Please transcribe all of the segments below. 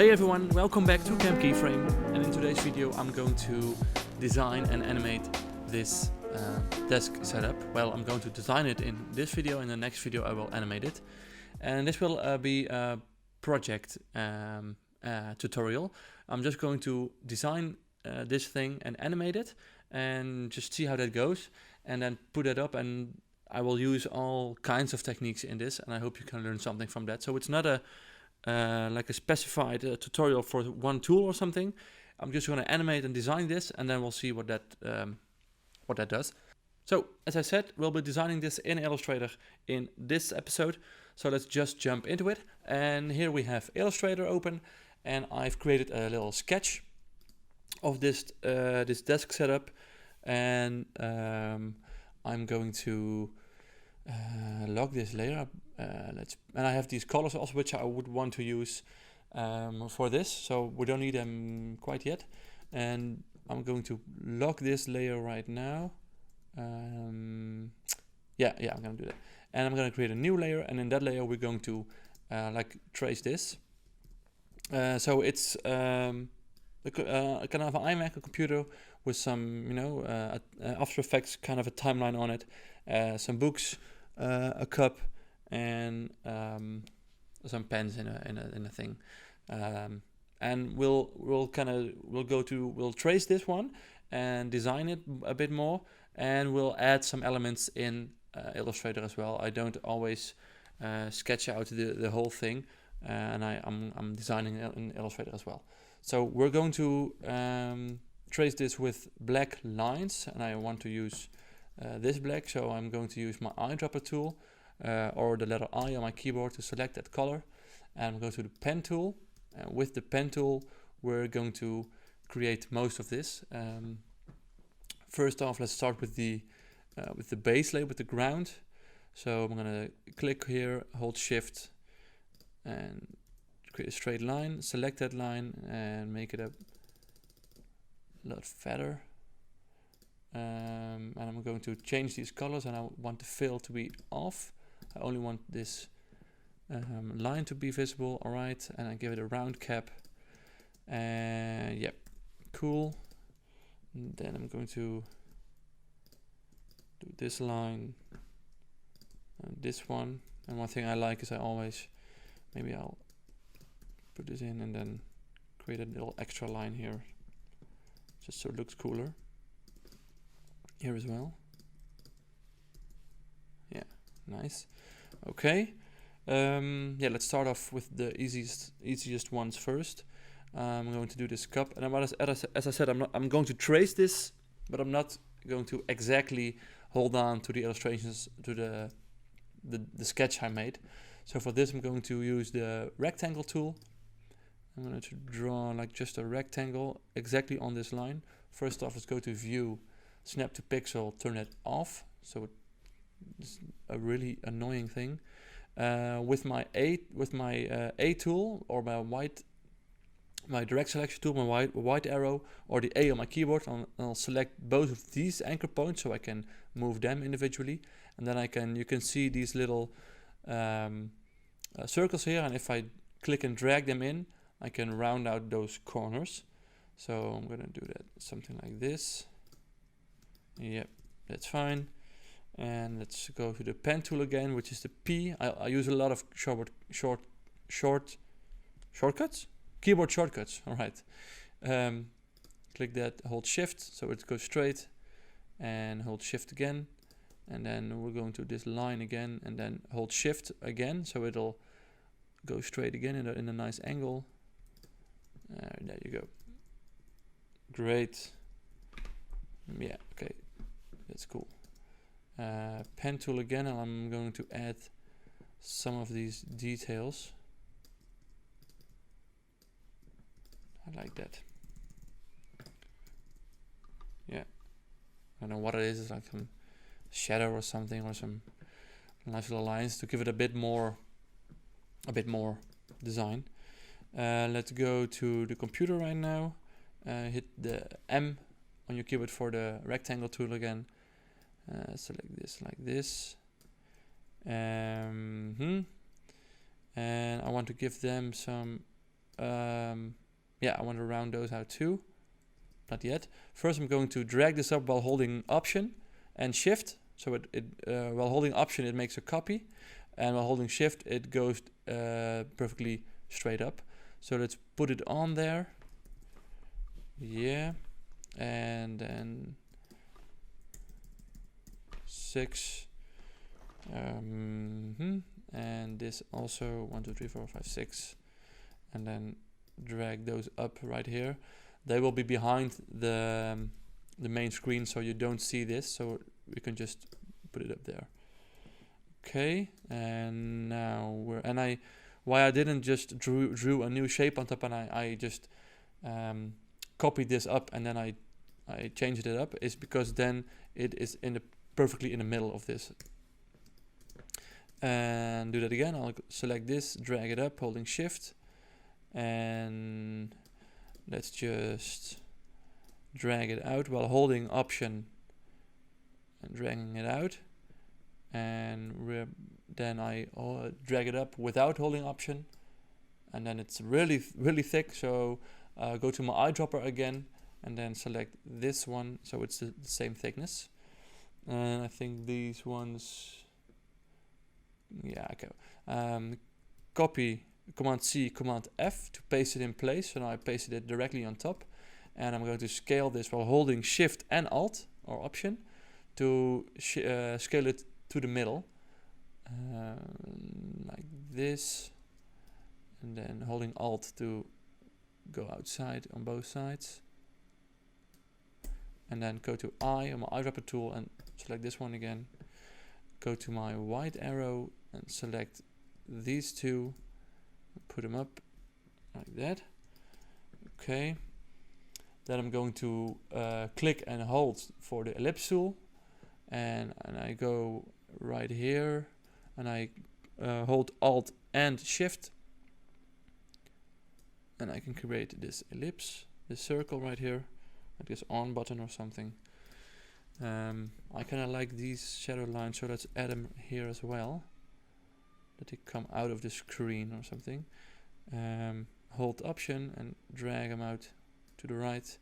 Hey everyone, welcome back to Camp Keyframe, and in today's video I'm going to design and animate this desk setup. Well, I'm going to design it in this video, in the next video I will animate it. And this will be a project tutorial. I'm just going to design this thing and animate it and just see how that goes and then put it up, and I will use all kinds of techniques in this, and I hope you can learn something from that. So it's not a like a specified tutorial for one tool or something. I'm just going to animate and design this, and then we'll see what that does. So as I said, we'll be designing this in Illustrator in this episode. So let's just jump into it. And here we have Illustrator open, and I've created a little sketch of this this desk setup, and I'm going to lock this layer. And I have these colors also, which I would want to use for this, so we don't need them quite yet. And I'm going to lock this layer right now. I'm gonna do that. And I'm gonna create a new layer, and in that layer we're going to like trace this. So it's kind of an iMac, a computer with some, After Effects kind of a timeline on it, some books, a cup, and some pens in a thing. And we'll trace this one and design it a bit more, and we'll add some elements in Illustrator as well. I don't always sketch out the whole thing, and I'm designing it in Illustrator as well. So we're going to trace this with black lines, and I want to use this black, so I'm going to use my Eyedropper tool or the letter I on my keyboard to select that color, and go to the pen tool. And with the pen tool we're going to create most of this. First off, let's start with the base layer, with the ground. So I'm gonna click here, hold shift, and create a straight line, select that line and make it a lot fatter. And I'm going to change these colors, and I want the fill to be off. I only want this line to be visible. Alright, and I give it a round cap, and yep, cool. And then I'm going to do this line and this one. And one thing I like is maybe I'll put this in and then create a little extra line here, just so it looks cooler. Here as well. Yeah, nice. Okay. Let's start off with the easiest ones first. I'm going to do this cup, and as I said, I'm going to trace this, but I'm not going to exactly hold on to the illustrations, to the sketch I made. So for this I'm going to use the rectangle tool. I'm going to draw like just a rectangle exactly on this line. First off, let's go to View, Snap to Pixel, turn it off. So it's a really annoying thing. With my A tool, or my direct selection tool, my white arrow, or the A on my keyboard, I'll select both of these anchor points so I can move them individually, and then you can see these little circles here, and if I click and drag them in, I can round out those corners. So I'm gonna do that, something like this. Yep, that's fine. And let's go to the pen tool again, which is the P. I use a lot of shortcuts? Keyboard shortcuts, all right. Click that, hold shift, so it goes straight, and hold shift again. And then we're going to this line again, and then hold shift again, so it'll go straight again in a nice angle. There you go. Great. Yeah, okay, that's cool. Pen tool again, and I'm going to add some of these details. I like that. Yeah, I don't know what it is. It's like some shadow or something, or some nice little lines to give it a bit more design. Let's go to the computer right now. Hit the M on your keyboard for the rectangle tool again. Select this like this. And I want to give them some yeah, I want to round those out too. Not yet. First, I'm going to drag this up while holding Option and Shift. So while holding Option, it makes a copy, and while holding Shift, it goes perfectly straight up. So let's put it on there. Yeah, and then 6. And this also 1, 2, 3, 4, 5, 6, and then drag those up right here. They will be behind the main screen, so you don't see this. So we can just put it up there. Okay, and now why I didn't just drew a new shape on top and I just copied this up and then I changed it up is because then it is perfectly in the middle of this. And do that again. I'll select this, drag it up, holding Shift, and let's just drag it out while holding Option and dragging it out. And then I drag it up without holding Option, and then it's really thick. So go to my eyedropper again, and then select this one, so it's the same thickness. And I think these ones. Yeah, okay. Copy, Command C, Command F to paste it in place. So now I pasted it directly on top, and I'm going to scale this while holding Shift and Alt or Option to scale it to the middle, like this, and then holding Alt to go outside on both sides, and then go to I on my eyedropper tool and select this one again. Go to my white arrow and select these two, put them up like that. Okay. Then I'm going to click and hold for the ellipse tool, and I go right here, and I hold Alt and Shift, and I can create this ellipse, this circle right here, like this on button or something. I kind of like these shadow lines, so let's add them here as well, that they come out of the screen or something. Hold Option and drag them out to the right.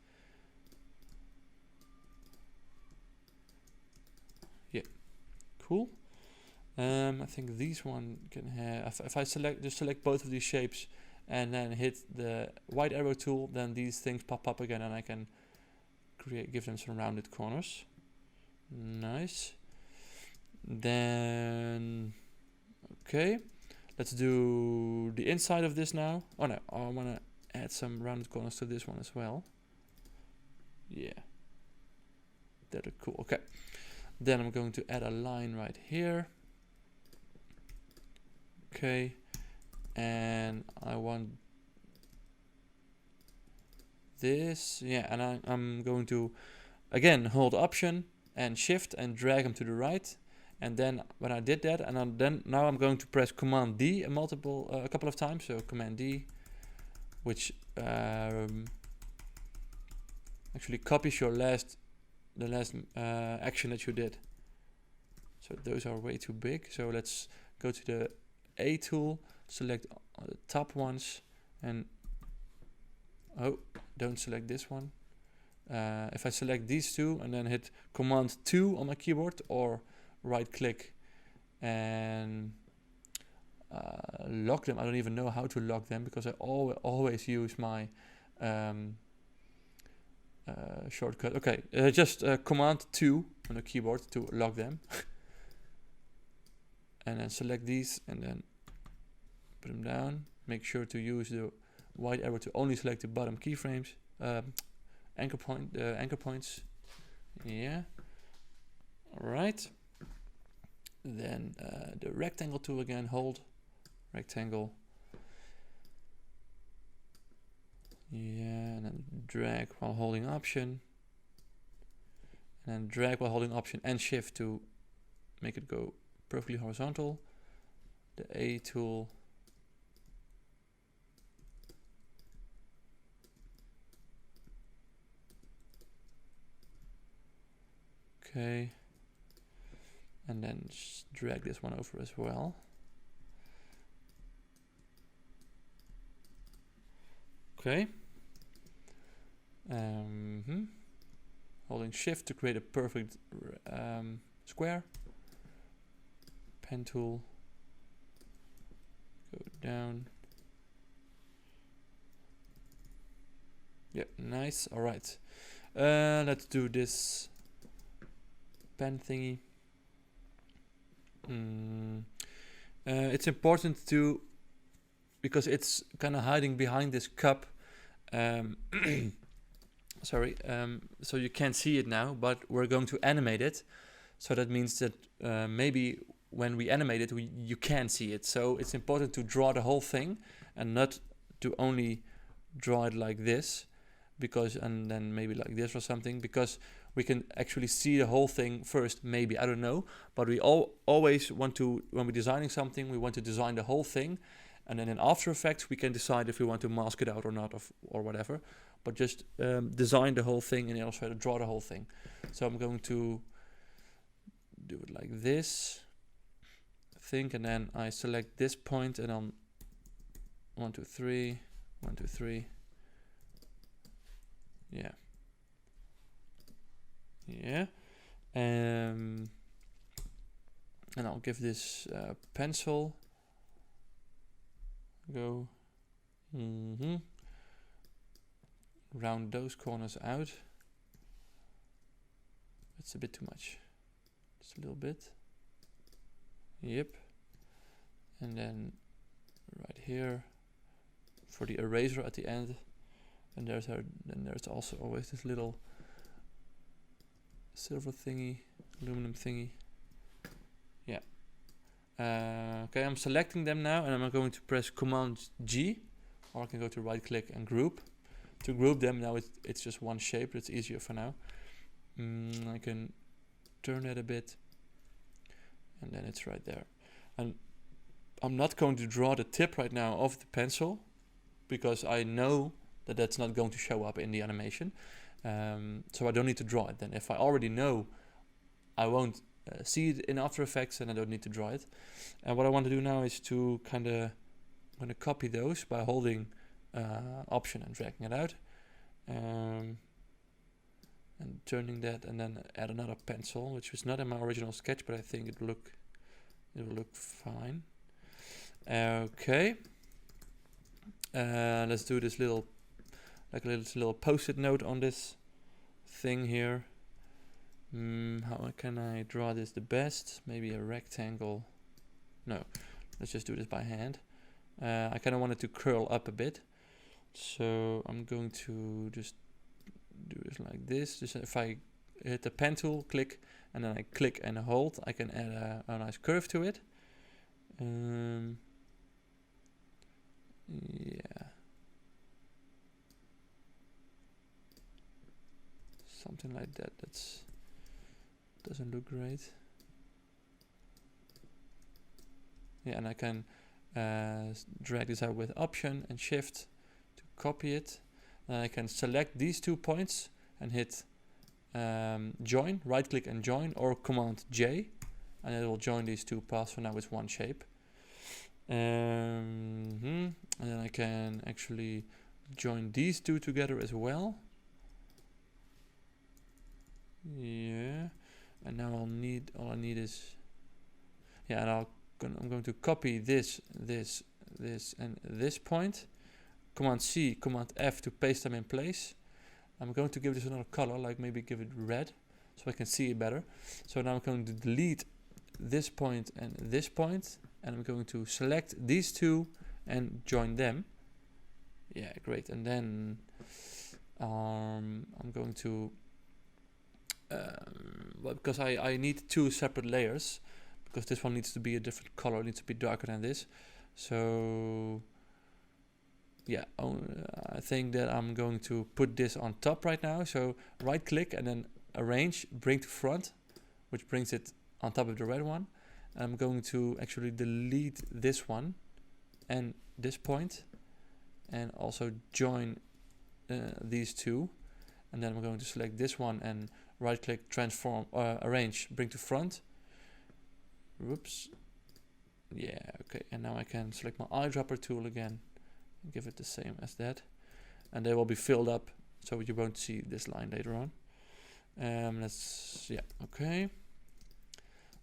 Yeah, cool. I think these one can have, if I select both of these shapes and then hit the white arrow tool, then these things pop up again and I can give them some rounded corners. Nice. Then, okay, let's do the inside of this now. Oh no, I want to add some rounded corners to this one as well. Yeah, that are cool. Okay, then I'm going to add a line right here. Okay, and I want this. Yeah, and I'm going to again hold Option and Shift and drag them to the right. And then when I did that, and now I'm going to press Command D a couple of times. So Command D, which actually copies the last action that you did. So those are way too big. So let's go to the A tool, select the top ones, and don't select this one. If I select these two and then hit Command 2 on my keyboard or right click and lock them. I don't even know how to lock them because I always use my shortcut. Okay, just Command 2 on the keyboard to lock them. And then select these and then put them down. Make sure to use the white arrow to only select the bottom keyframes. Anchor points. Yeah. Alright. Then the rectangle tool again, hold rectangle. Yeah, and then drag while holding Option. And then drag while holding Option and Shift to make it go perfectly horizontal. The A tool. Okay, and then just drag this one over as well. Okay. Holding shift to create a perfect square. Pen tool. Go down. Yeah, nice. All right. Let's do this pen thingy. It's important to, because it's kind of hiding behind this cup. Sorry. So you can't see it now, but we're going to animate it. So that means that maybe when we animate it, you can see it. So it's important to draw the whole thing and not to only draw it like this, because, and then maybe like this or something, because we can actually see the whole thing first, maybe, I don't know, but we always want to, when we're designing something, we want to design the whole thing, and then in After Effects we can decide if we want to mask it out or not, or whatever, but just design the whole thing and in Illustrator draw the whole thing. So I'm going to do it like this, I think, and then I select this point and on 1, 2, 3, 1, 2, 3. Yeah. Yeah. And I'll give this pencil. Go. Round those corners out. That's a bit too much. Just a little bit. Yep. And then right here for the eraser at the end. And there's also always this little silver thingy, aluminum thingy. Yeah. Okay, I'm selecting them now, and I'm going to press Command G, or I can go to right click and group. To group them now, it's just one shape. It's easier for now. I can turn it a bit, and then it's right there. And I'm not going to draw the tip right now of the pencil, because I know that that's not going to show up in the animation. So I don't need to draw it. Then if I already know I won't see it in After Effects, and I don't need to draw it. And what I want to do now is to kind of, I'm going to copy those by holding Option and dragging it out. And turning that, and then add another pencil, which was not in my original sketch, but I think it will look fine. Okay. Let's do this little, like a little post-it note on this thing here. How can I draw this the best? Maybe a rectangle. No, let's just do this by hand. I kind of want it to curl up a bit, so I'm going to just do this like this. Just if I hit the pen tool, click, and then I click and hold, I can add a nice curve to it. Yeah. Something like that. Doesn't look great. Yeah, and I can drag this out with Option and Shift to copy it. And I can select these 2 points and hit join, right click and join, or Command J, and it will join these 2 paths. So now it's one shape. And then I can actually join these 2 together as well. Yeah, and now all I need is, yeah, and I'm going to copy this, and this point. Command C, Command F to paste them in place. I'm going to give this another color, like maybe give it red, so I can see it better. So now I'm going to delete this point, and I'm going to select these 2 and join them. Yeah, great. And then I'm going to, well, because I need 2 separate layers, because this one needs to be a different color, it needs to be darker than this. So yeah, I think that I'm going to put this on top right now. So right click and then arrange, bring to front, which brings it on top of the red one. And I'm going to actually delete this one and this point, and also join these 2. And then I'm going to select this one and right click, transform, arrange, bring to front. Whoops. Yeah, okay. And now I can select my eyedropper tool again and give it the same as that. and they will be filled up, so you won't see this line later on. Okay.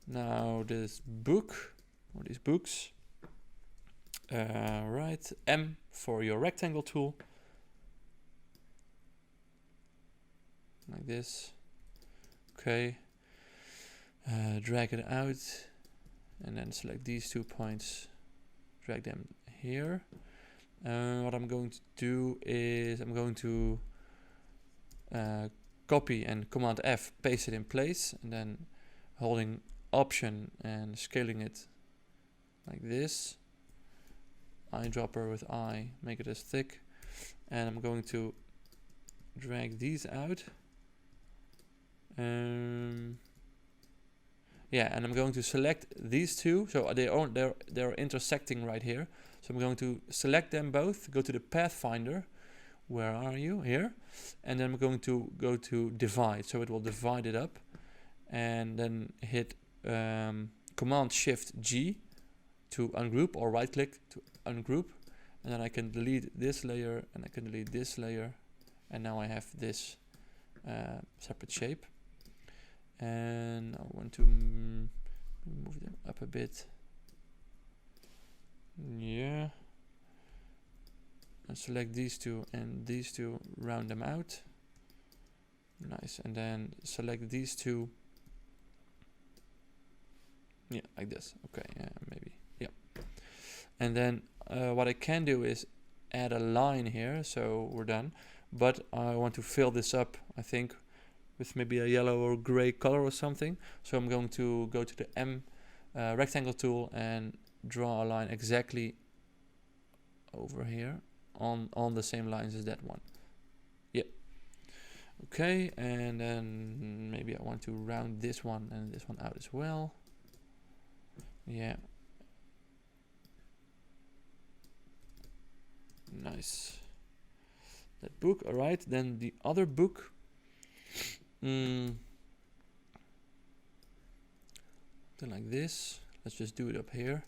Now this book, or these books. Right, M for your rectangle tool. Like this. Okay. Drag it out, and then select these 2 points. Drag them here. What I'm going to do is I'm going to copy and Command F, paste it in place, and then holding Option and scaling it like this. Eyedropper with I, make it as thick, and I'm going to drag these out. Yeah, and I'm going to select these two, so they're intersecting right here. So I'm going to select them both, go to the Pathfinder. Where are you? Here. And then I'm going to go to divide, so it will divide it up, and then hit Command Shift G to ungroup, or right click to ungroup, and then I can delete this layer and I can delete this layer, and now I have this separate shape. And I want to move them up a bit. Yeah. And select these two and these two, round them out. Nice. And then select these two. Yeah, like this. Okay, maybe. Yeah. And then what I can do is add a line here, so we're done. But I want to fill this up, I think, with maybe a yellow or gray color or something. So I'm going to go to the M rectangle tool and draw a line exactly over here on the same lines as that one. Yep. Okay, and then maybe I want to round this one and this one out as well. Yeah. Nice. That book, alright. Then the other book. Something like this. Let's just do it up here.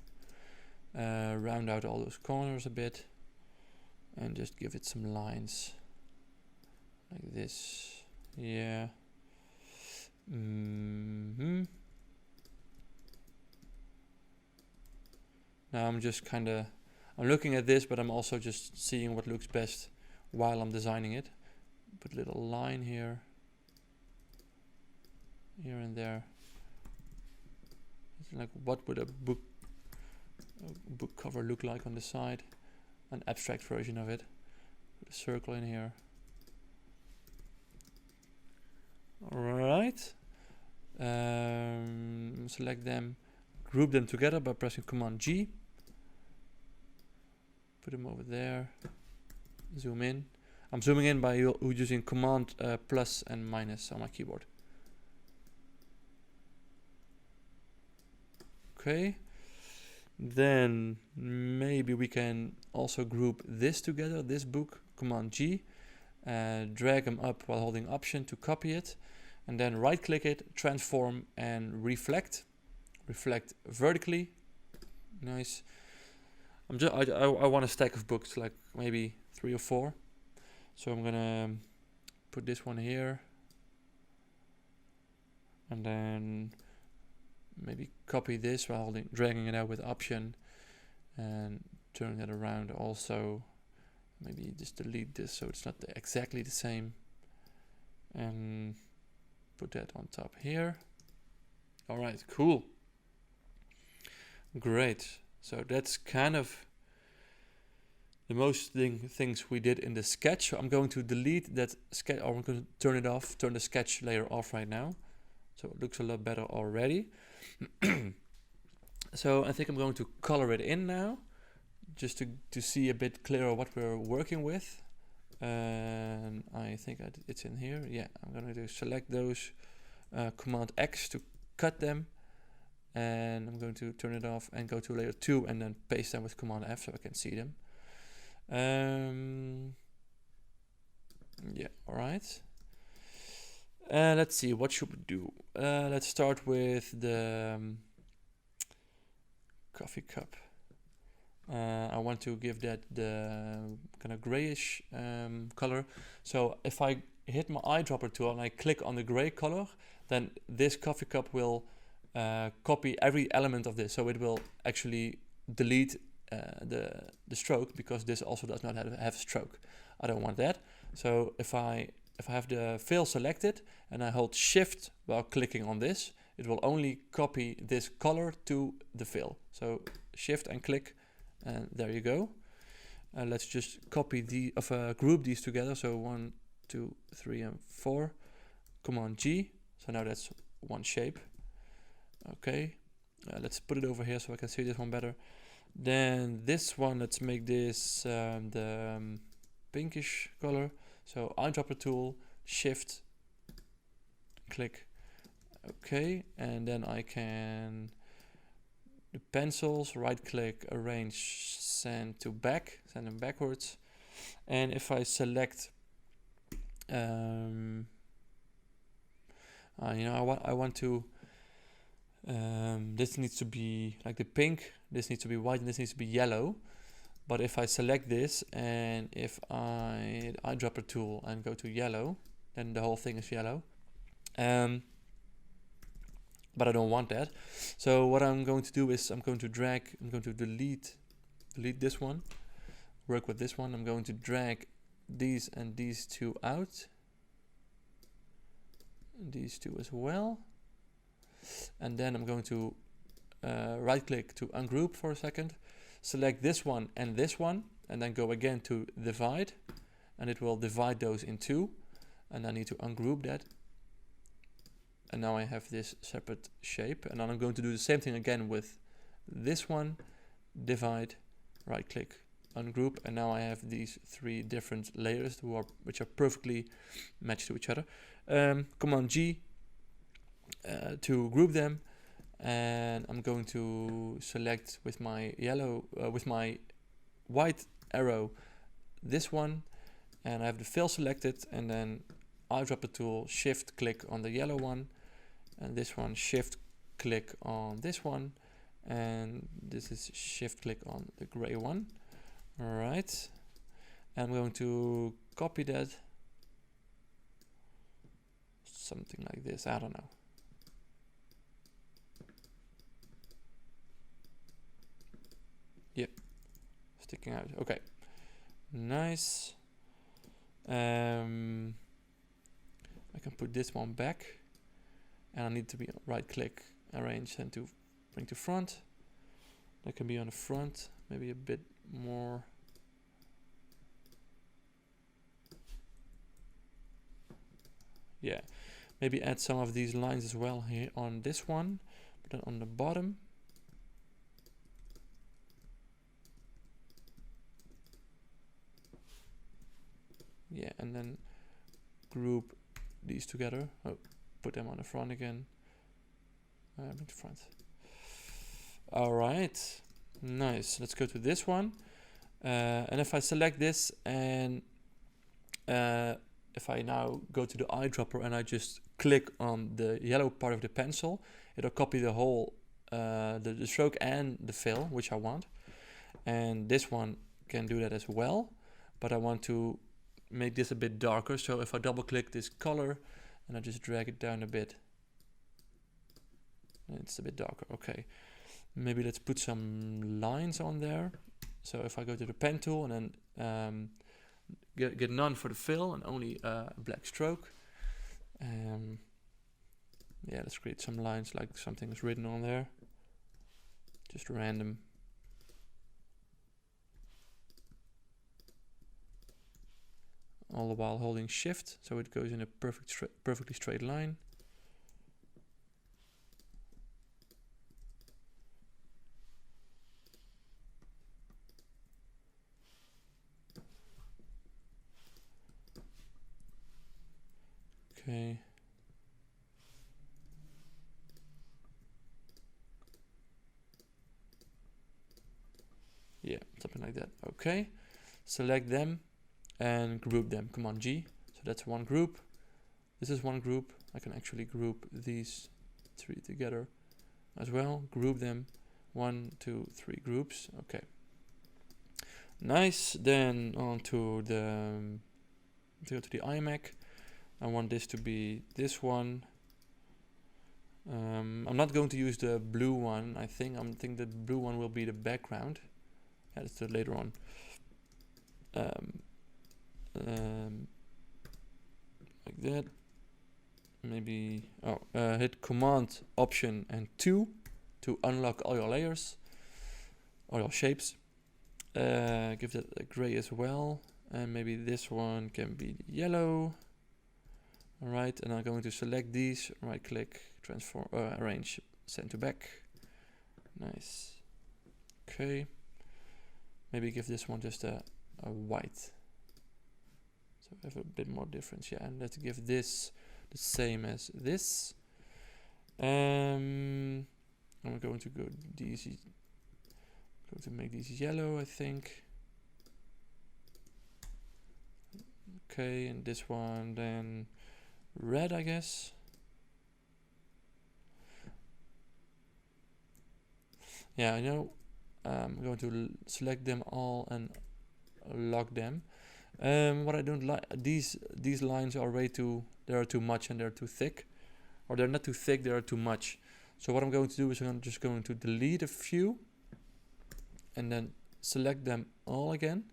Round out all those corners a bit, and just give it some lines like this. Yeah. Now I'm just I'm looking at this, but I'm also just seeing what looks best while I'm designing it. Put a little line here and there. It's like, what would a book cover look like on the side? An abstract version of it. Put a circle in here. Alright. Select them, group them together by pressing Command G. Put them over there. Zoom in. I'm zooming in by using Command plus and minus on my keyboard. Okay. Then maybe we can also group this together, this book, Command G. Drag them up while holding Option to copy it. And then right click it, transform and reflect. Reflect vertically. Nice. I want a stack of books, like maybe 3 or 4. So I'm gonna put this one here, and then maybe copy this while dragging it out with Option, and turn it around also. Maybe just delete this so it's not exactly the same, and put that on top here. All right, cool. Great. So that's kind of the most things we did in the sketch. So I'm going to delete that sketch, or I'm going to turn it off, turn the sketch layer off right now. So it looks a lot better already. So I think I'm going to color it in now, just to see a bit clearer what we're working with. And I think it's in here. Yeah, I'm going to select those, Command X to cut them. And I'm going to turn it off and go to layer 2 and then paste them with Command F so I can see them. Yeah, alright. Let's see, what should we do? Let's start with the coffee cup. I want to give that the kind of grayish color. So if I hit my eyedropper tool and I click on the gray color, then this coffee cup will copy every element of this. So it will actually delete the stroke, because this also does not have stroke. I don't want that. So if I have the fill selected and I hold shift while clicking on this, it will only copy this color to the fill. So shift and click, and there you go. Let's just copy group these together. So 1, 2, 3, and 4. Command G. So now that's one shape. Okay. Let's put it over here so I can see this one better. Then this one, let's make this the pinkish color. So eyedropper tool, shift, click. Okay, and then I can the pencils, right click, arrange, send them backwards. And if I select I want to this needs to be like the pink, this needs to be white, and this needs to be yellow. But if I select this and if I eyedropper tool and go to yellow, then the whole thing is yellow. But I don't want that. So what I'm going to do is I'm going to delete this one, work with this one. I'm going to drag these and these two out, and these two as well. And then I'm going to right click to ungroup for a second, select this one, and then go again to divide, and it will divide those in two, and I need to ungroup that. And now I have this separate shape, and then I'm going to do the same thing again with this one, divide, right click, ungroup, and now I have these three different layers which are perfectly matched to each other. Command G to group them, and I'm going to select with my white arrow this one, and I have the fill selected, and then eyedropper tool, shift click on the yellow one, and this one shift click on this one, and this is shift click on the gray one. All right, I'm going to copy that, something like this, I don't know. Yep, sticking out. Okay, nice. I can put this one back, and I need to be right click, arrange, and to bring to front. That can be on the front, maybe a bit more. Yeah, maybe add some of these lines as well here on this one, but then on the bottom. Yeah, and then group these together. Oh, put them on the front again. Bring to front. All right, nice. Let's go to this one. And if I select this, and if I now go to the eyedropper and I just click on the yellow part of the pencil, it'll copy the whole the stroke and the fill, which I want. And this one can do that as well, but I want to make this a bit darker. So if I double click this color and I just drag it down a bit, it's a bit darker. Okay, maybe let's put some lines on there. So if I go to the pen tool and then get none for the fill and only a black stroke, yeah, let's create some lines like something is written on there, just random. All the while holding shift, so it goes in a perfectly straight line. Okay. Yeah, something like that. Okay. Select them and group them. Command G. So that's one group. This is one group. I can actually group these three together as well. Group them. 1, 2, 3 groups. Okay. Nice. Then on to the go to the iMac. I want this to be this one. I'm not going to use the blue one. I think the blue one will be the background. Yeah, that's the later on. Like that. Maybe hit Command Option and 2 to unlock all your layers, all your shapes. Give that a gray as well, and maybe this one can be yellow. Alright, and I'm going to select these, right click, transform, arrange, send to back. Nice. Okay. Maybe give this one just a white. So we have a bit more difference, yeah. And let's give this the same as this. I'm going to go these. Going to make these yellow, I think. Okay, and this one then red, I guess. Yeah, I know. I'm going to select them all and lock them. What I don't like, these lines are way too, they are too much and they're too thick, or they're not too thick, they are too much. So what I'm going to do is I'm just going to delete a few and then select them all again,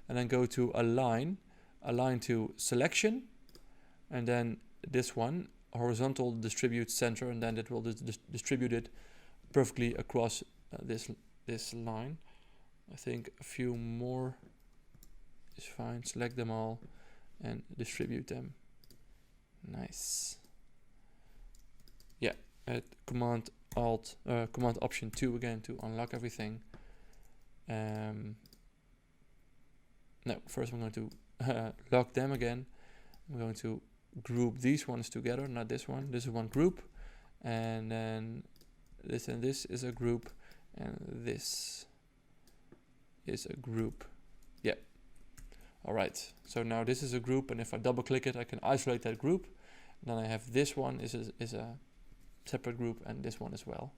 and then go to align to selection, and then this one, horizontal distribute center, and then it will distribute it perfectly across this line. I think a few more is fine. Select them all and distribute them. Nice. Yeah, Command Option 2 again to unlock everything. No, first I'm going to lock them again. I'm going to group these ones together, not this one. This is one group, and then this and this is a group, and this is a group. Yeah. All right. So now this is a group, and if I double click it, I can isolate that group. And then I have this one is a separate group, and this one as well.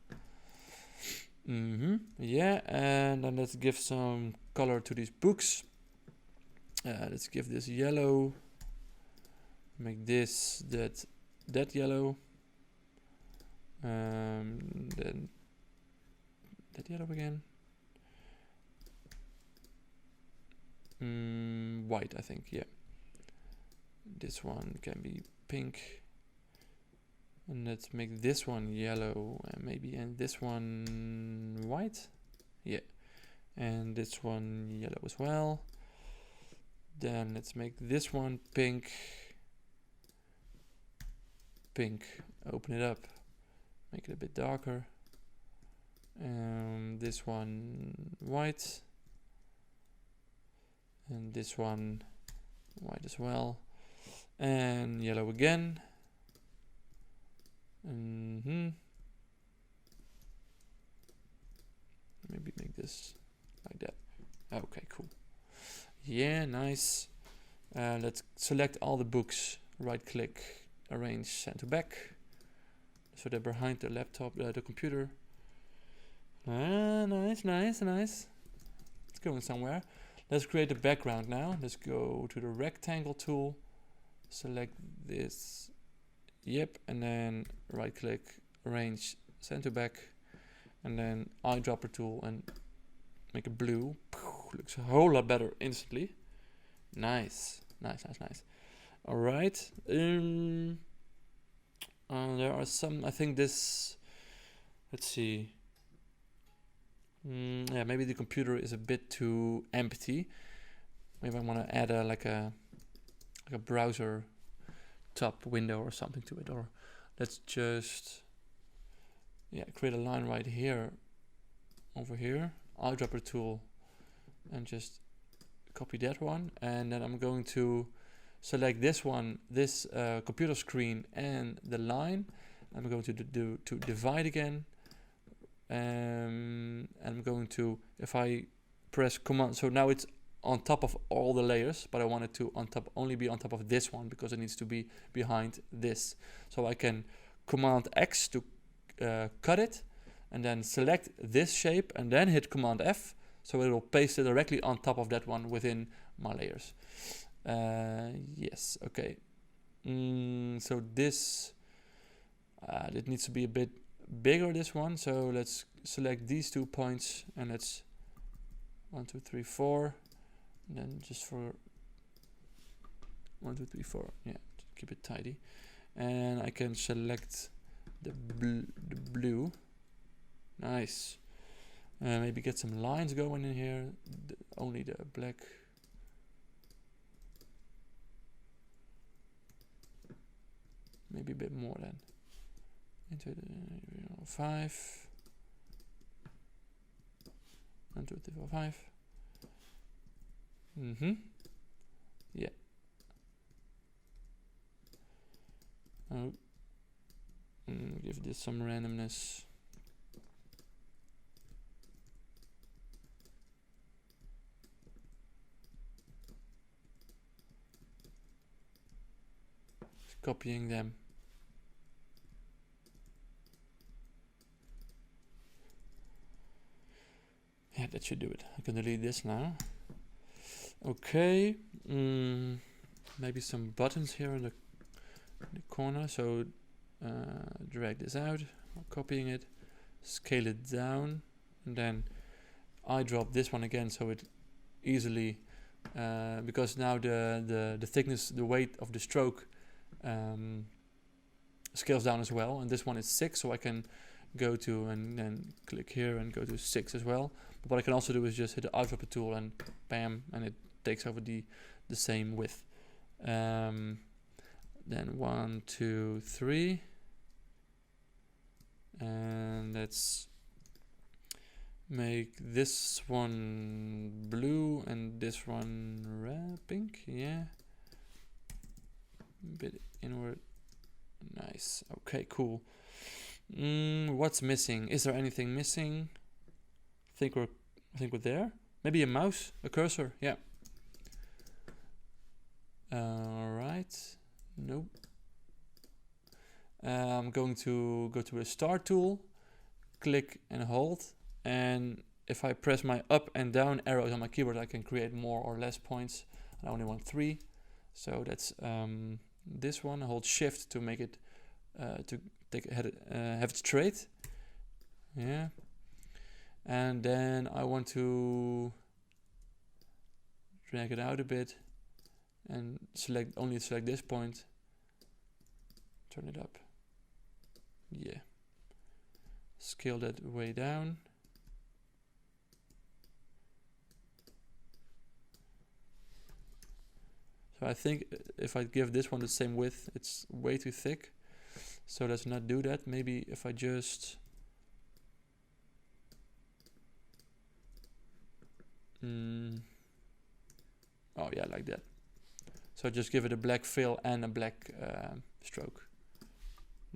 Yeah, and then let's give some color to these books. Let's give this yellow. Make this that yellow. Then that yellow again. White, I think. Yeah. This one can be pink. And let's make this one yellow, and maybe this one white. Yeah. And this one yellow as well. Then let's make this one pink. Pink. Open it up. Make it a bit darker. This one white. And this one white as well. And yellow again. Maybe make this like that. Okay, cool. Yeah, nice. Let's select all the books. Right click, arrange, send to back. So they're behind the laptop, the computer. Nice. It's going somewhere. Let's create a background now. Let's go to the rectangle tool. Select this. Yep, and then right click, arrange, send to back, and then Eyedropper tool and make it blue. Looks a whole lot better instantly. Nice. All right. There are some. I think this. Let's see. Yeah, maybe the computer is a bit too empty. Maybe I want to add like a browser top window or something to it, or let's just create a line right here, over here, Eyedropper tool, and just copy that one, and then I'm going to select this one, this computer screen and the line. I'm going to do divide again, and I'm going to, if I press command, so now it's on top of all the layers, but I want it to only be on top of this one because it needs to be behind this. So I can command X to cut it, and then select this shape, and then hit command F so it will paste it directly on top of that one within my layers. Yes, okay. So this it needs to be a bit bigger, this one, so let's select these 2 points and let's 1 2 3 4, and then just for 1 2 3 4, yeah, keep it tidy. And I can select the blue. Nice. Maybe get some lines going in here, only the black. Maybe a bit more then. Into the 5. 1 2 3 4 5. Yeah. Oh. Give this some randomness. Just copying them. Yeah, that should do it. I can delete this now. Okay. Maybe some buttons here in the corner. So drag this out, copying it, scale it down, and then I drop this one again so it easily, because now the thickness, the weight of the stroke scales down as well, and this one is 6, so I can go to and then click here and go to 6 as well. But what I can also do is just hit the Eyedropper tool and bam, and it takes over the same width. Then 1 2 3, and let's make this one blue and this one red, pink. Yeah, a bit inward. Nice. Okay, cool. What's missing? Is there anything missing? I think we're there. Maybe a mouse, a cursor. Yeah. All right. Nope. I'm going to go to a start tool, click and hold, and if I press my up and down arrows on my keyboard, I can create more or less points. I only want 3, so that's this one. I hold Shift to make it have it straight. Yeah, and then I want to drag it out a bit and select this point. Turn it up. Yeah. Scale that way down. So I think if I give this one the same width, it's way too thick. So let's not do that. Maybe if I just oh yeah, like that. So just give it a black fill and a black stroke.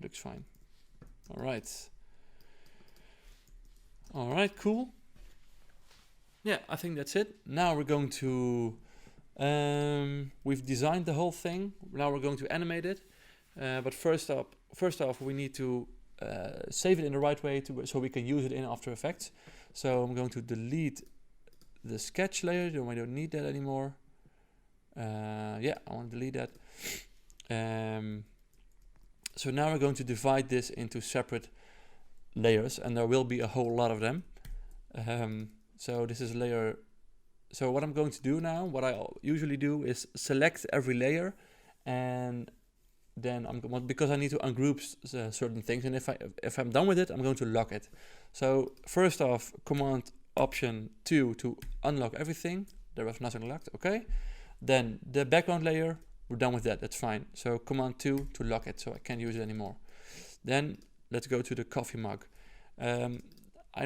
Looks fine. All right, cool. Yeah, I think that's it. Now we're going to we've designed the whole thing. Now we're going to animate it. But first off, we need to save it in the right way so we can use it in After Effects. So I'm going to delete the sketch layer. I don't need that anymore. Yeah, I want to delete that. So now we're going to divide this into separate layers, and there will be a whole lot of them. So this is layer. So what I'm going to do now, what I usually do is select every layer, and then because I need to ungroup certain things, and if I'm done with it, I'm going to lock it. So first off, Command Option 2 to unlock everything. There was nothing locked. Okay. Then the background layer, we're done with that. That's fine. So Command 2 to lock it, so I can't use it anymore. Then let's go to the coffee mug. I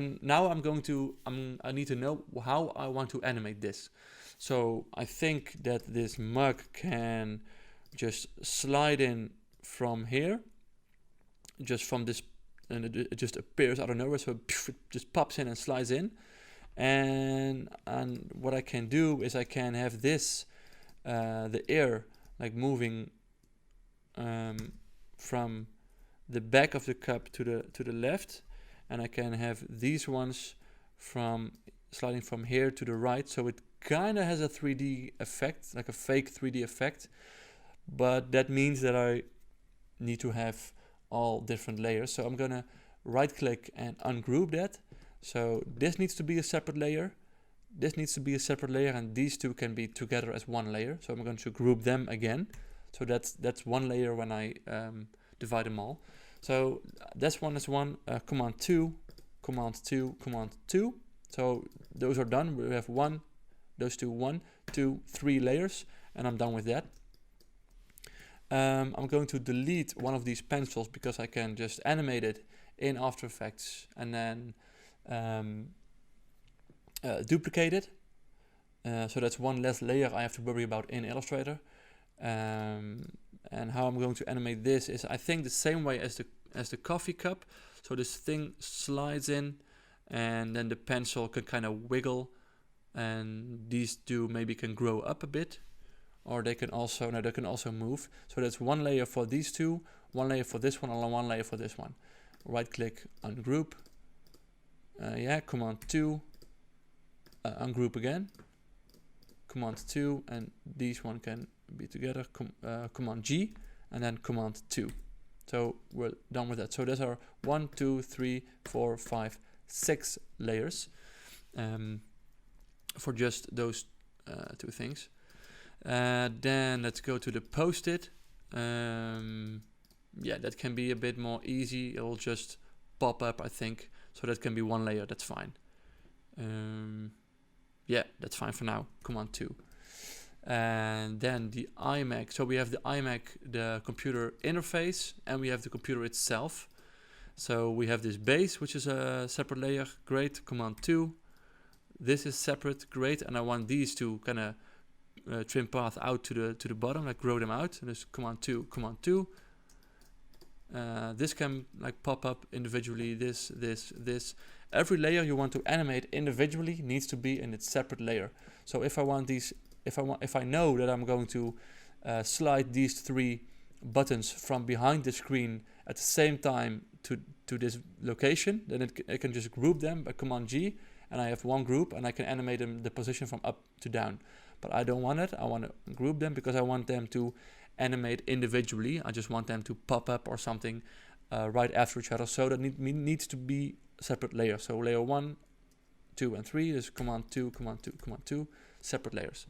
need to know how I want to animate this. So I think that this mug can just slide in from here, just from this, and it just appears out of nowhere. So it just pops in and slides in. And what I can do is I can have this, the air like moving from the back of the cup to the left, and I can have these ones from sliding from here to the right, so it kind of has a 3D effect, like a fake 3D effect, but that means that I need to have all different layers. So I'm gonna right click and ungroup that. So this needs to be a separate layer, this needs to be a separate layer, and these two can be together as one layer. So I'm going to group them again. So that's one layer when I divide them all. So this one is one, command 2, command 2, command 2. So those are done. We have those two, 1, 2, 3 layers, and I'm done with that. I'm going to delete one of these pencils because I can just animate it in After Effects and then duplicate it. So that's one less layer I have to worry about in Illustrator. And how I'm going to animate this is, I think, the same way as the coffee cup. So this thing slides in, and then the pencil can kind of wiggle, and these two maybe can grow up a bit, or they can also move. So that's one layer for these two, one layer for this one, and one layer for this one. Right click, ungroup. Command 2, ungroup again. Command 2, and these one can be together. Command G, and then command 2. So we're done with that. So those are 1, 2, 3, 4, 5, 6 layers for just those two things. Then let's go to the post-it. That can be a bit more easy. It'll just pop up, I think. So that can be one layer, that's fine. That's fine for now, command 2. And then the iMac. So we have the iMac, the computer interface, and we have the computer itself. So we have this base, which is a separate layer, great, command 2. This is separate, great, and I want these to kind of trim path out to the bottom, like grow them out. And there's command 2, command 2. This can like pop up individually, this. Every layer you want to animate individually needs to be in its separate layer. So if I want these, if I know that I'm going to slide these 3 buttons from behind the screen at the same time to this location, then I can just group them by command G, and I have one group, and I can animate them the position from up to down. But I don't want it. I want to group them because I want them to animate individually. I just want them to pop up or something right after each other. So that needs to be separate layers. So layer 1, 2, and 3 is command 2, command 2, command 2, separate layers.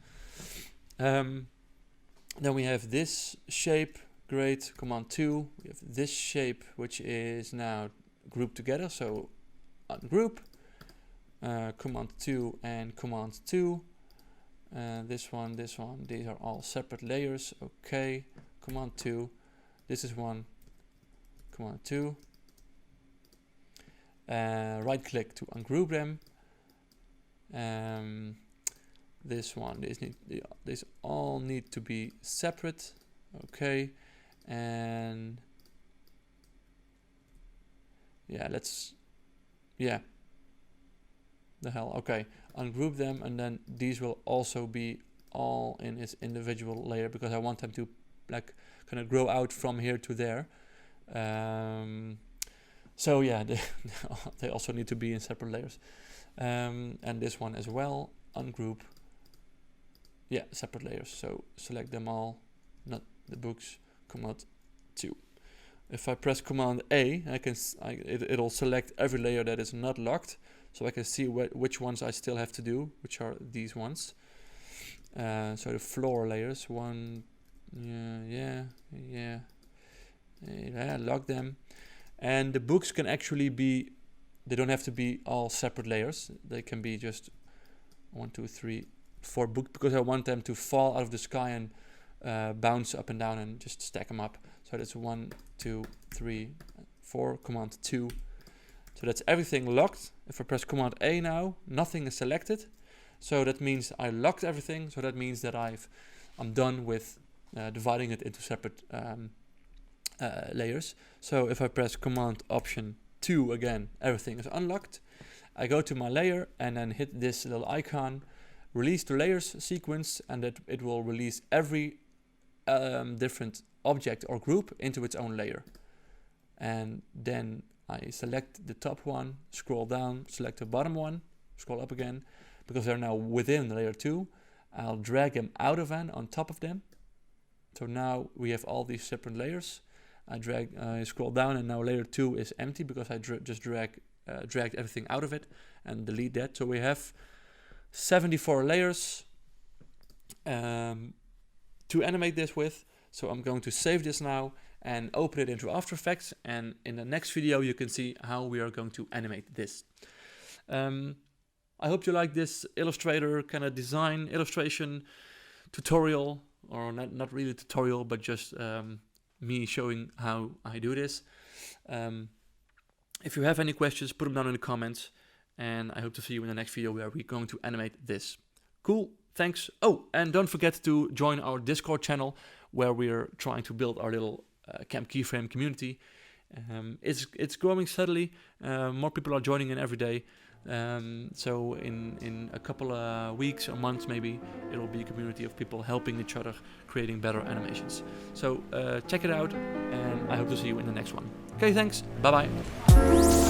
Then we have this shape, great, command 2. We have this shape, which is now grouped together. So ungroup, command 2 and command 2. This one, these are all separate layers. Okay, command 2. This is one, command 2. Right click to ungroup them. This one, these all need to be separate. Okay, and the hell. Okay, ungroup them, and then these will also be all in its individual layer because I want them to like kind of grow out from here to there. So yeah, they also need to be in separate layers. And this one as well, ungroup. Yeah, separate layers. So select them all, not the books. Command 2. If I press Command A, it'll select every layer that is not locked, so I can see which ones I still have to do, which are these ones. So the floor layers, one, lock them. And the books can actually be, they don't have to be all separate layers. They can be just 1, 2, 3, 4 books, because I want them to fall out of the sky and bounce up and down and just stack them up. So that's 1, 2, 3, 4, command 2. So that's everything locked. If I press command A now, nothing is selected. So that means I locked everything. So that means that I'm done with dividing it into separate layers. So if I press command option 2 again, everything is unlocked. I go to my layer and then hit this little icon, release to layers sequence, and that it will release every different object or group into its own layer. And then I select the top one, scroll down, select the bottom one, scroll up again, because they're now within layer 2. I'll drag them out of and on top of them. So now we have all these separate layers. I scroll down, and now layer 2 is empty because I just dragged everything out of it and delete that. So we have 74 layers to animate this with. So I'm going to save this now and open it into After Effects, and in the next video you can see how we are going to animate this. I hope you like this Illustrator kind of design illustration tutorial, or not really tutorial, but just me showing how I do this. If you have any questions, put them down in the comments, and I hope to see you in the next video where we're going to animate this. Cool, thanks. Oh, and don't forget to join our Discord channel where we're trying to build our little Camp Keyframe community. It's growing steadily. More people are joining in every day. So in a couple of weeks or months maybe, it will be a community of people helping each other, creating better animations. So check it out, and I hope to see you in the next one. Okay, thanks. Bye bye.